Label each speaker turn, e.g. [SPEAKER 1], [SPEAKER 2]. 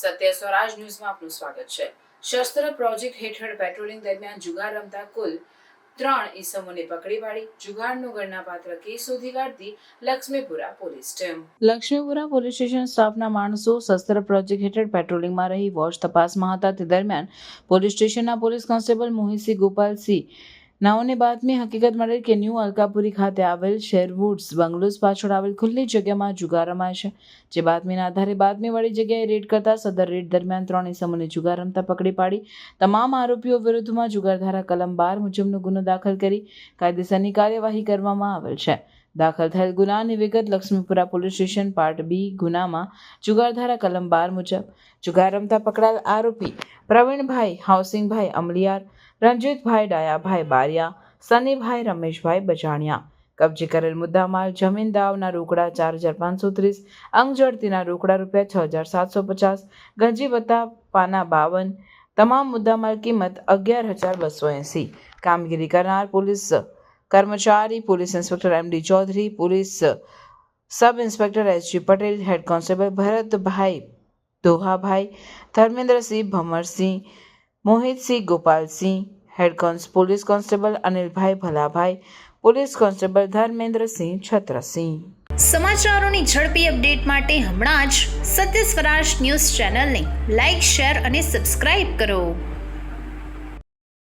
[SPEAKER 1] સત્ય સ્વરાજ ન્યૂઝમાં આપનું સ્વાગત છે। શસ્ત્ર પ્રોજેક્ટ હેઠળ પેટ્રોલિંગ દરમિયાન જુગાર રમતા કુલ 3 ઈસમોને પકડી પાડી જુગારનો ગણનાપાત્ર કેસ શોધી કાઢતી Laxmipura police team. Laxmipura police station સ્ટાફના માણસો શસ્ત્ર પ્રોજેક્ટ હેઠળ પેટ્રોલિંગમાં રહી વોચ તપાસમાં હતા તે દરમિયાન પોલીસ સ્ટેશનના પોલીસ કોન્સ્ટેબલ મોહિતસિંહ ગોપાલસિંહ નાઓને બાતમી હકીકત મળેલ કે ન્યૂ અલકાપુરી ખાતે આવેલ શેરવુડ્સ બંગલોઝ પાછળ આવેલ ખુલ્લી જગ્યામાં જુગાર રમાય છે। જે બાતમીના આધારે બાતમીવાળી જગ્યાએ રેડ કરતા સદર રેડ દરમિયાન 3 ઈસમોને જુગાર રમતા પકડી પાડી તમામ આરોપીઓ વિરુદ્ધમાં જુગારધારા કલમ 12 મુજબનો ગુનો દાખલ કરી કાયદેસરની કાર્યવાહી કરવામાં આવેલ છે। દાખલ થયેલ ગુનાની વિગત Laxmipura police station part B ગુનામાં જુગારધારા કલમ 12 મુજબ જુગાર રમતા પકડાયેલ આરોપી પ્રવીણભાઈ હાઉસિંગભાઈ અમલિયાર, રણજીતભાઈ ડાયાભાઈ બારિયા, સનીભાઈ રમેશભાઈ બજાણિયા, કબજે કરેલ મુદ્દામાલ જમીન દાવના રોકડા 4530, અંગ ઝડતીના રોકડા રૂપિયા 6750, ગંજી વત્તા પાના 52, તમામ મુદ્દામાલ કિંમત 11280। કામગીરી કરનાર પોલીસ કર્મચારી police inspector M D Chaudhary, police sub inspector S G Patel, head constable Bharatbhai Dohabhai, Dharmendrasinh Bhamarsinh, Mohitsinh Gopalsinh, head police constable Anilbhai Bhalabhai, police constable Dharmendrasinh Chhatrasinh.
[SPEAKER 2] સમાચારોની ઝડપી અપડેટ માટે હમણાં જ સત્ય સ્વરાજ ન્યૂઝ ચેનલને લાઇક, શેર અને સબસ્ક્રાઇબ કરો।